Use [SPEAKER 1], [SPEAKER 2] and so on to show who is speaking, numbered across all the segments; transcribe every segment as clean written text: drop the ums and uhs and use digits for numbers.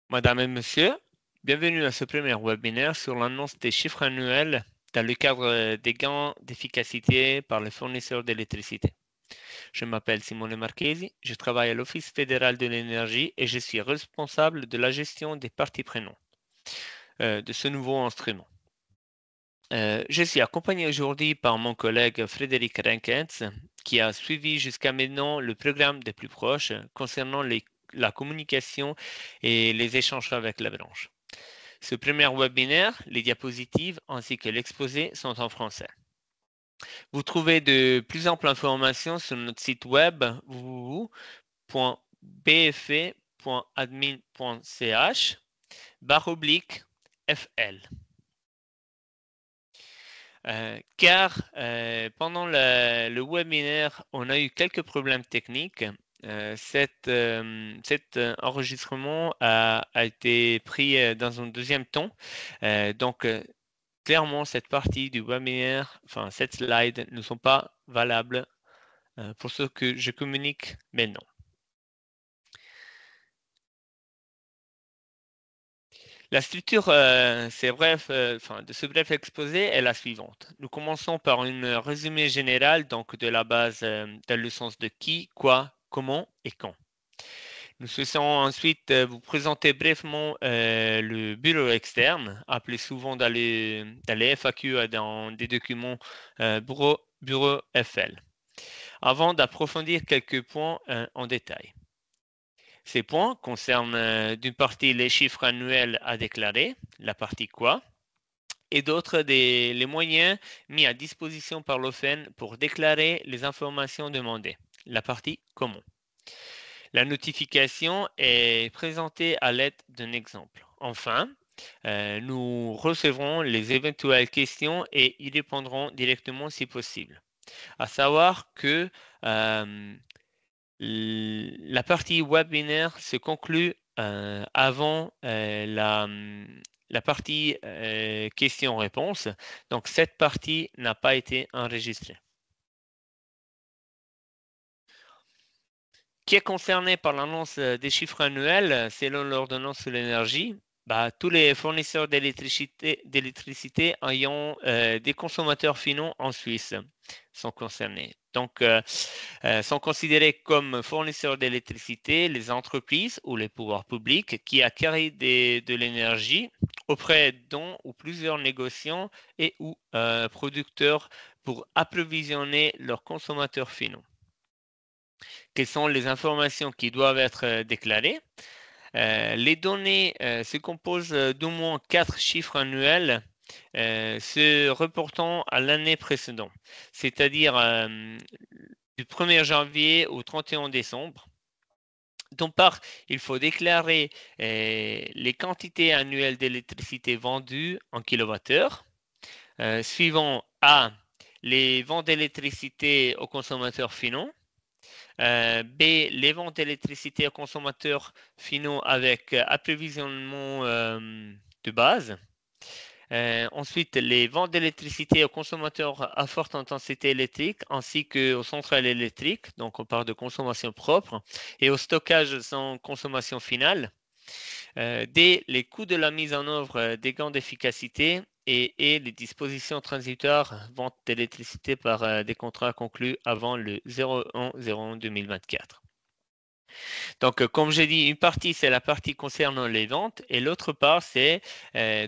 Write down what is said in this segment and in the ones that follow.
[SPEAKER 1] Madame et Monsieur, bienvenue à ce premier webinaire sur l'annonce des chiffres annuels dans le cadre des gains d'efficacité par les fournisseurs d'électricité. Je m'appelle Simone Marchesi, je travaille à l'Office fédéral de l'énergie et je suis responsable de la gestion des parties prenantes de ce nouveau instrument. Je suis accompagné aujourd'hui par mon collègue Frédéric Renkens, qui a suivi jusqu'à maintenant le programme des plus proches concernant la communication et les échanges avec la branche. Ce premier webinaire, les diapositives ainsi que l'exposé sont en français. Vous trouvez de plus amples informations sur notre site web www.bfe.admin.ch/FL. Car pendant le webinaire, on a eu quelques problèmes techniques. Cet enregistrement a été pris dans un deuxième temps. Donc, clairement, cette partie du webinaire, enfin, cette slide ne sont pas valables pour ce que je communique maintenant. La structure de ce bref exposé est la suivante. Nous commençons par un résumé général, donc de la base dans le sens de qui, quoi, comment et quand. Nous souhaitons ensuite vous présenter brièvement le bureau externe, appelé souvent dans les FAQ et dans des documents bureau FL, avant d'approfondir quelques points en détail. Ces points concernent d'une partie les chiffres annuels à déclarer, la partie quoi, et d'autres les moyens mis à disposition par l'OFEN pour déclarer les informations demandées, la partie comment. La notification est présentée à l'aide d'un exemple. Enfin, nous recevrons les éventuelles questions et y répondrons directement si possible. À savoir que la partie webinaire se conclut avant la partie questions-réponses. Donc, cette partie n'a pas été enregistrée. Qui est concerné par l'annonce des chiffres annuels selon l'ordonnance sur l'énergie? Tous les fournisseurs d'électricité ayant des consommateurs finaux en Suisse sont concernés. Donc, sont considérés comme fournisseurs d'électricité les entreprises ou les pouvoirs publics qui acquièrent de l'énergie auprès d'un ou plusieurs négociants et ou producteurs pour approvisionner leurs consommateurs finaux. Quelles sont les informations qui doivent être déclarées? Les données se composent d'au moins 4 chiffres annuels se reportant à l'année précédente, c'est-à-dire du 1er janvier au 31 décembre. D'une part, il faut déclarer les quantités annuelles d'électricité vendues en kilowattheure. Suivant A, les ventes d'électricité aux consommateurs finaux. B, les ventes d'électricité aux consommateurs finaux avec approvisionnement de base. Ensuite, les ventes d'électricité aux consommateurs à forte intensité électrique ainsi qu'aux centrales électriques, donc on parle de consommation propre, et au stockage sans consommation finale. D, les coûts de la mise en œuvre des gains d'efficacité et les dispositions transitoires vente d'électricité par des contrats conclus avant le 01/01/2024. Donc, comme j'ai dit, une partie, c'est la partie concernant les ventes et l'autre part, c'est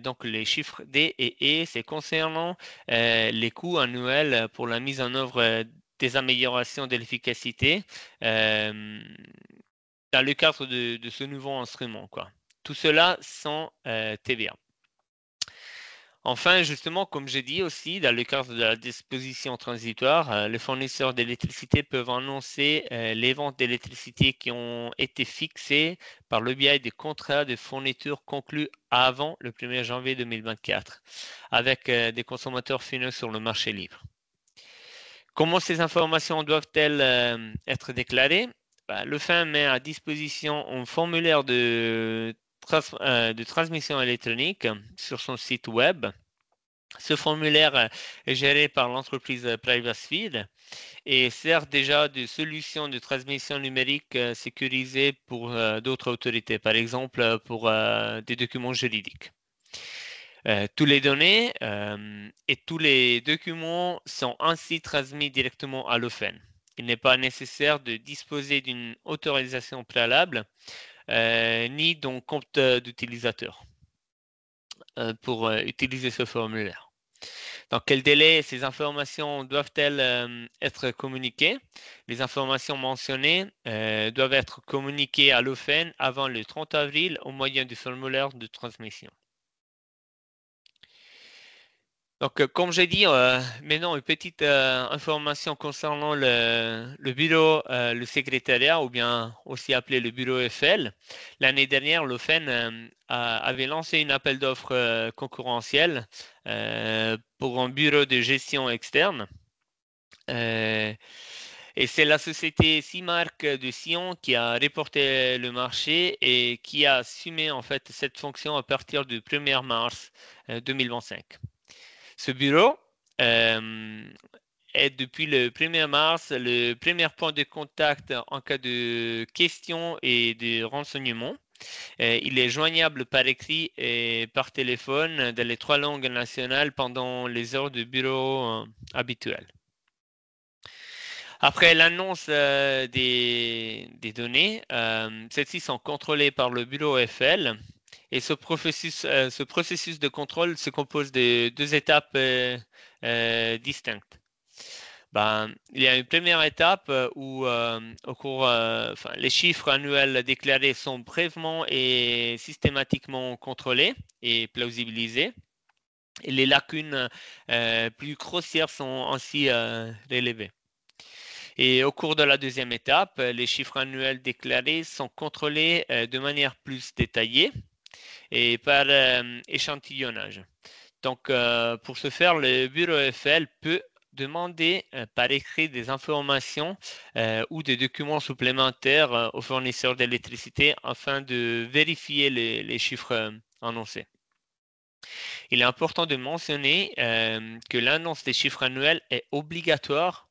[SPEAKER 1] donc les chiffres D et E, c'est concernant les coûts annuels pour la mise en œuvre des améliorations de l'efficacité dans le cadre de ce nouveau instrument, quoi. Tout cela sans TVA. Enfin, justement, comme j'ai dit aussi, dans le cadre de la disposition transitoire, les fournisseurs d'électricité peuvent annoncer les ventes d'électricité qui ont été fixées par le biais des contrats de fourniture conclus avant le 1er janvier 2024 avec des consommateurs finaux sur le marché libre. Comment ces informations doivent-elles être déclarées? Le FEM met à disposition un formulaire de transmission électronique sur son site web Ce formulaire est géré par l'entreprise PrivacyFeed et sert déjà de solution de transmission numérique sécurisée pour d'autres autorités, par exemple pour des documents juridiques. Toutes les données et tous les documents sont ainsi transmis directement à l'OFEN. Il n'est pas nécessaire de disposer d'une autorisation préalable ni d'un compte d'utilisateur pour utiliser ce formulaire. Dans quel délai ces informations doivent-elles être communiquées? Les informations mentionnées doivent être communiquées à l'OFEN avant le 30 avril au moyen du formulaire de transmission. Donc, comme j'ai dit, maintenant une petite information concernant le bureau, le secrétariat, ou bien aussi appelé le bureau FL. L'année dernière, l'OFEN avait lancé un appel d'offres concurrentiel pour un bureau de gestion externe. Et c'est la société Cimark de Sion qui a reporté le marché et qui a assumé en fait cette fonction à partir du 1er mars 2025. Ce bureau est depuis le 1er mars le premier point de contact en cas de questions et de renseignements. Il est joignable par écrit et par téléphone dans les 3 langues nationales pendant les heures de bureau habituelles. Après l'annonce des données, celles-ci sont contrôlées par le bureau FL. Et ce processus de contrôle se compose de 2 étapes distinctes. Il y a une première étape où les chiffres annuels déclarés sont brièvement et systématiquement contrôlés et plausibilisés. Et les lacunes plus grossières sont ainsi relevées. Et au cours de la deuxième étape, les chiffres annuels déclarés sont contrôlés de manière plus détaillée et par échantillonnage. Donc, pour ce faire, le bureau FL peut demander par écrit des informations ou des documents supplémentaires aux fournisseurs d'électricité afin de vérifier les chiffres annoncés. Il est important de mentionner que l'annonce des chiffres annuels est obligatoire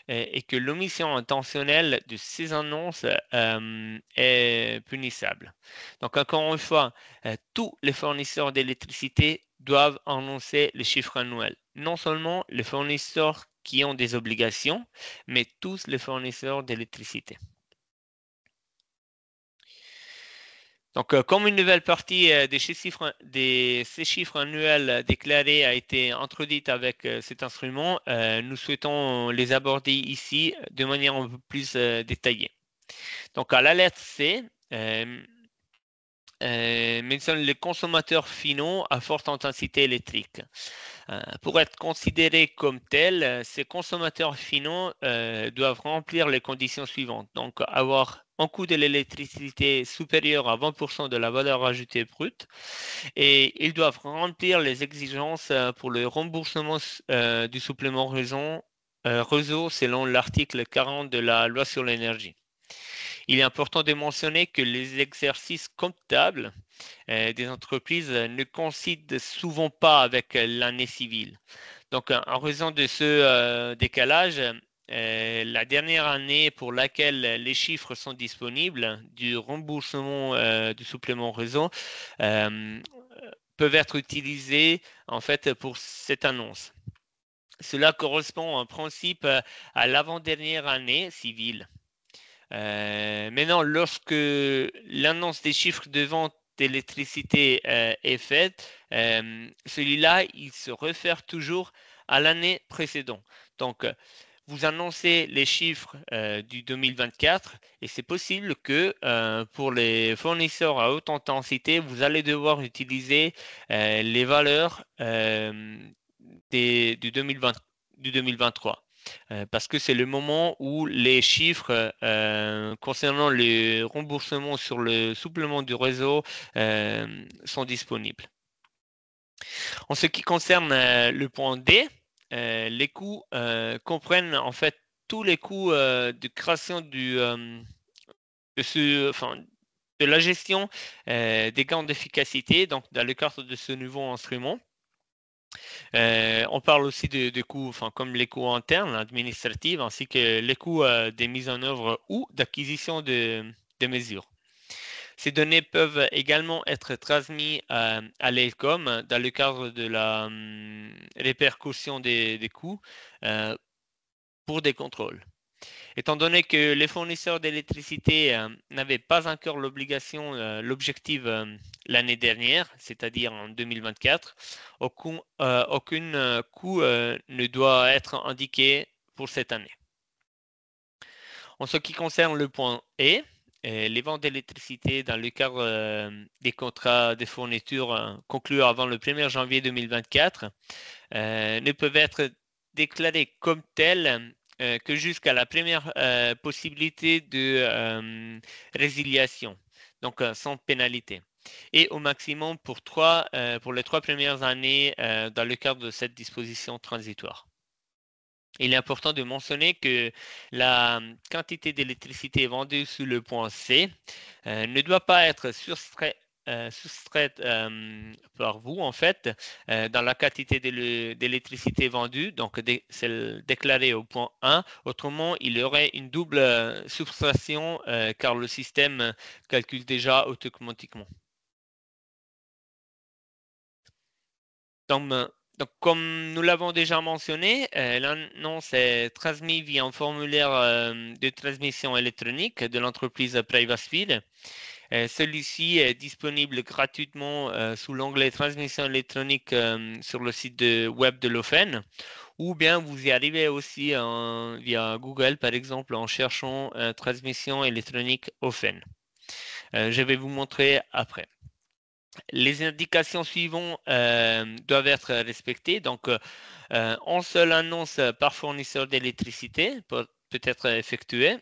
[SPEAKER 1] et que l'omission intentionnelle de ces annonces est punissable. Donc, encore une fois, tous les fournisseurs d'électricité doivent annoncer les chiffres annuels. Non seulement les fournisseurs qui ont des obligations, mais tous les fournisseurs d'électricité. Donc, comme une nouvelle partie ces chiffres annuels déclarés a été introduite avec cet instrument, nous souhaitons les aborder ici de manière un peu plus détaillée. Donc, à la lettre C, mentionne les consommateurs finaux à forte intensité électrique. Pour être considérés comme tels, ces consommateurs finaux doivent remplir les conditions suivantes. Donc, avoir un coût de l'électricité supérieur à 20% de la valeur ajoutée brute et ils doivent remplir les exigences pour le remboursement du supplément réseau selon l'article 40 de la loi sur l'énergie. Il est important de mentionner que les exercices comptables des entreprises ne coïncident souvent pas avec l'année civile. Donc, en raison de ce décalage, la dernière année pour laquelle les chiffres sont disponibles du remboursement du supplément réseau peuvent être utilisés en fait pour cette annonce. Cela correspond en principe à l'avant-dernière année civile. Maintenant, lorsque l'annonce des chiffres de vente d'électricité est faite, celui-là, il se réfère toujours à l'année précédente. Donc, vous annoncez les chiffres du 2024 et c'est possible que pour les fournisseurs à haute intensité, vous allez devoir utiliser les valeurs du 2023. Parce que c'est le moment où les chiffres concernant les remboursements sur le supplément du réseau sont disponibles. En ce qui concerne le point D, les coûts comprennent en fait tous les coûts de création de la gestion des gains d'efficacité, donc dans le cadre de ce nouveau instrument. On parle aussi de coûts, enfin, comme les coûts internes, administratifs, ainsi que les coûts des mises en œuvre ou d'acquisition de mesures. Ces données peuvent également être transmises à l'ELCOM dans le cadre de la répercussion des coûts pour des contrôles. Étant donné que les fournisseurs d'électricité n'avaient pas encore l'objectif l'année dernière, c'est-à-dire en 2024, aucun coût ne doit être indiqué pour cette année. En ce qui concerne le point E, les ventes d'électricité dans le cadre des contrats de fourniture conclus avant le 1er janvier 2024 ne peuvent être déclarées comme telles que jusqu'à la première possibilité de résiliation, donc sans pénalité, et au maximum pour les 3 premières années dans le cadre de cette disposition transitoire. Il est important de mentionner que la quantité d'électricité vendue sous le point C ne doit pas être soustraite par vous, en fait, dans la quantité d'électricité vendue, donc celle déclarée au point 1. Autrement, il y aurait une double soustraction car le système calcule déjà automatiquement. Donc, comme nous l'avons déjà mentionné, l'annonce est transmise via un formulaire de transmission électronique de l'entreprise Privacy. Celui-ci est disponible gratuitement sous l'onglet transmission électronique sur le site web de l'OFEN, ou bien vous y arrivez aussi via Google, par exemple, en cherchant transmission électronique OFEN. Je vais vous montrer après. Les indications suivantes doivent être respectées. Donc, une seule annonce par fournisseur d'électricité peut être effectuée.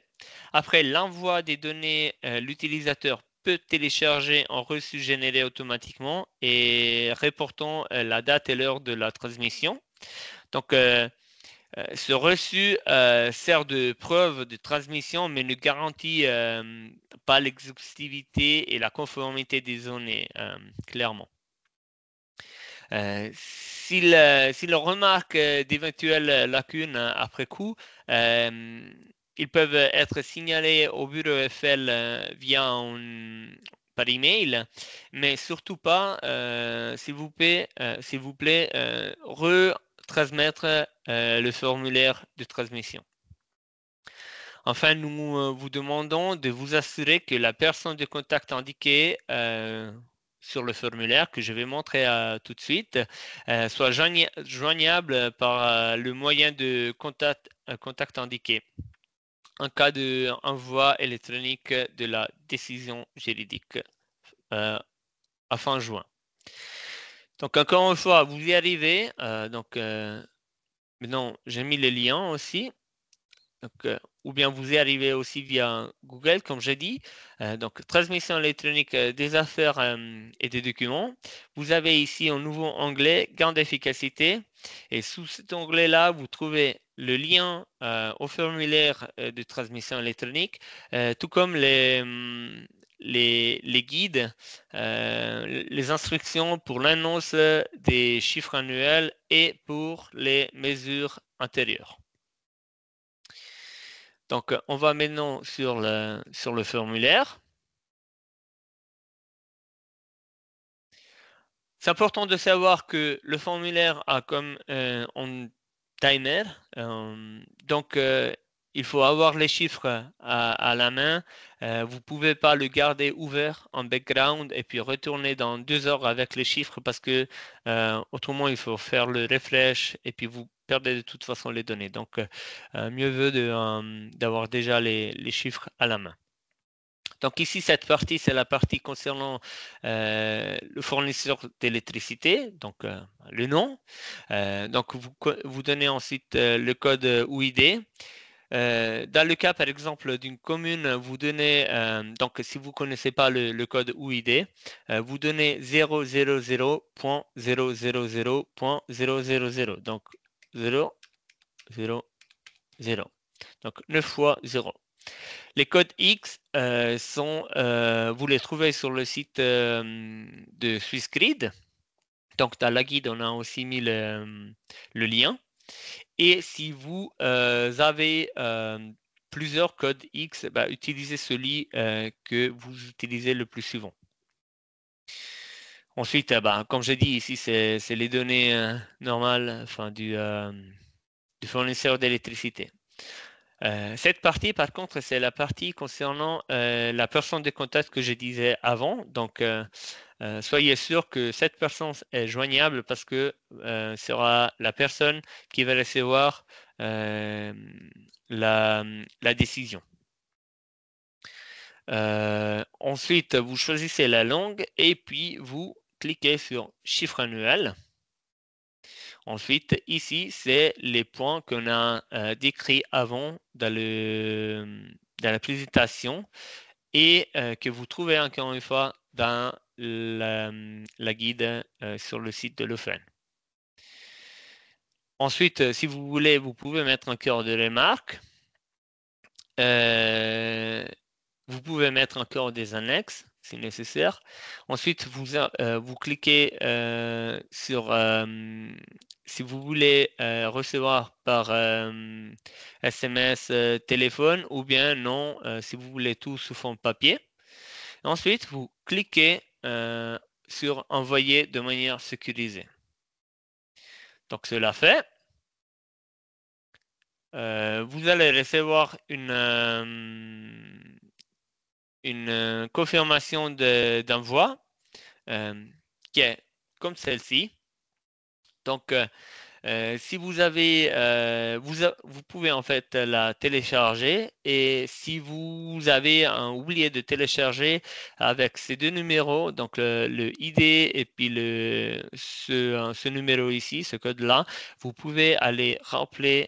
[SPEAKER 1] Après l'envoi des données, l'utilisateur peut télécharger un reçu généré automatiquement et reportant la date et l'heure de la transmission. Donc, ce reçu sert de preuve de transmission, mais ne garantit pas l'exhaustivité et la conformité des données, clairement. S'il remarque d'éventuelles lacunes après coup, ils peuvent être signalés au bureau Eiffel par email, mais surtout pas, s'il vous plaît, retransmettre le formulaire de transmission. Enfin, nous vous demandons de vous assurer que la personne de contact indiquée sur le formulaire que je vais montrer tout de suite soit joignable par le moyen de contact indiqué en cas d'envoi électronique de la décision juridique à fin juin. Donc, encore une fois, vous y arrivez. Maintenant, j'ai mis les liens aussi. Donc, ou bien vous y arrivez aussi via Google, comme j'ai dit. Donc, transmission électronique des affaires et des documents. Vous avez ici un nouveau onglet, gain d'efficacité. Et sous cet onglet-là, vous trouvez le lien au formulaire de transmission électronique, tout comme les guides, les instructions pour l'annonce des chiffres annuels et pour les mesures antérieures. Donc, on va maintenant sur le formulaire. C'est important de savoir que le formulaire a comme un timer. Donc, il faut avoir les chiffres à la main. Vous ne pouvez pas le garder ouvert en background et puis retourner dans 2 heures avec les chiffres parce que autrement, il faut faire le refresh et puis vous perdez de toute façon les données. Donc, mieux vaut d'avoir déjà les chiffres à la main. Donc ici, cette partie, c'est la partie concernant le fournisseur d'électricité, donc le nom. Donc vous donnez ensuite le code OUID. Dans le cas, par exemple, d'une commune, vous donnez, donc si vous ne connaissez pas le code OUID, vous donnez 000.000.000. Donc 0, 0, 0. Donc 9 fois 0. Les codes X vous les trouvez sur le site de Swissgrid. Donc, dans la guide, on a aussi mis le lien. Et si vous avez plusieurs codes X, bah, utilisez celui que vous utilisez le plus souvent. Ensuite, bah, comme je dis ici, c'est les données normales enfin, du fournisseur d'électricité. Cette partie, par contre, c'est la partie concernant la personne de contact que je disais avant. Donc, soyez sûr que cette personne est joignable parce que sera la personne qui va recevoir la décision. Ensuite, vous choisissez la langue et puis vous cliquez sur chiffre annuel. Ensuite, ici, c'est les points qu'on a décrits avant dans la présentation et que vous trouvez encore une fois dans la guide sur le site de l'OFEN. Ensuite, si vous voulez, vous pouvez mettre un cœur de remarque. Vous pouvez mettre encore des annexes si nécessaire. Ensuite, vous cliquez sur si vous voulez recevoir par SMS, téléphone ou bien non, si vous voulez tout sous forme papier. Ensuite, vous cliquez sur envoyer de manière sécurisée. Donc, cela fait. Vous allez recevoir une confirmation d'envoi qui est comme celle-ci. Donc, si vous avez, vous pouvez en fait la télécharger et si vous avez oublié de télécharger avec ces deux numéros, donc le ID et puis ce numéro ici, ce code-là, vous pouvez aller remplir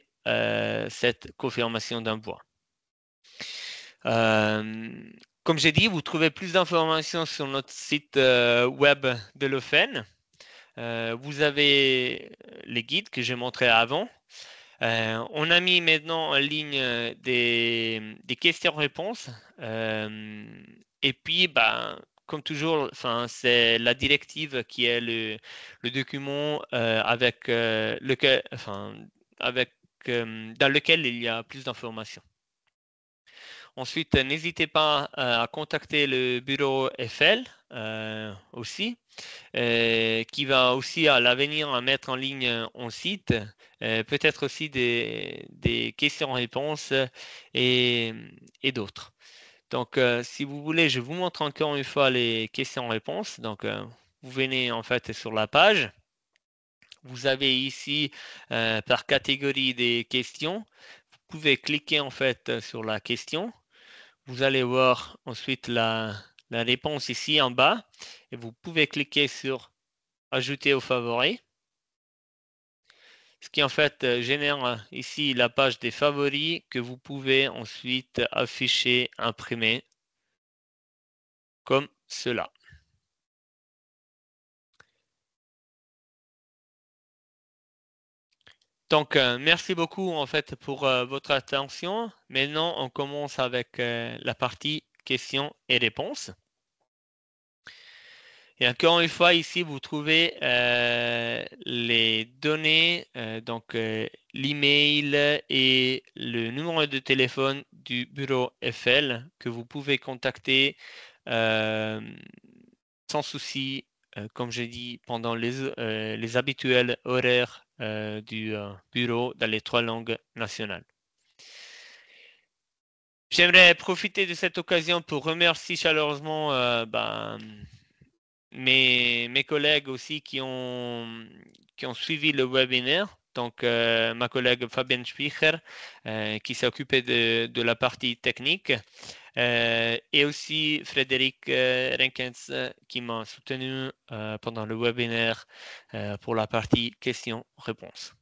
[SPEAKER 1] cette confirmation d'envoi. Comme j'ai dit, vous trouvez plus d'informations sur notre site web de l'OFEN. Vous avez les guides que j'ai montrés avant. On a mis maintenant en ligne des questions-réponses. Et puis, bah, comme toujours, c'est la directive qui est le document avec lequel, dans lequel il y a plus d'informations. Ensuite, n'hésitez pas à contacter le bureau Eiffel aussi, qui va aussi à l'avenir mettre en ligne un site, peut-être aussi des questions-réponses et d'autres. Donc, si vous voulez, je vous montre encore une fois les questions-réponses. Donc, vous venez en fait sur la page. Vous avez ici par catégorie des questions. Vous pouvez cliquer en fait sur la question. Vous allez voir ensuite la réponse ici en bas et vous pouvez cliquer sur ajouter aux favoris. Ce qui en fait génère ici la page des favoris que vous pouvez ensuite afficher, imprimer comme cela. Donc, merci beaucoup en fait pour votre attention. Maintenant, on commence avec la partie questions et réponses. Et encore une fois, ici, vous trouvez les données, donc l'email et le numéro de téléphone du bureau Eiffel que vous pouvez contacter sans souci, comme j'ai dit, pendant les habituels horaires du bureau dans les 3 langues nationales. J'aimerais profiter de cette occasion pour remercier chaleureusement mes collègues aussi qui ont suivi le webinaire. Donc, ma collègue Fabienne Spicher, qui s'est occupée de la partie technique, et aussi Frédéric Renkens, qui m'a soutenu pendant le webinaire pour la partie questions-réponses.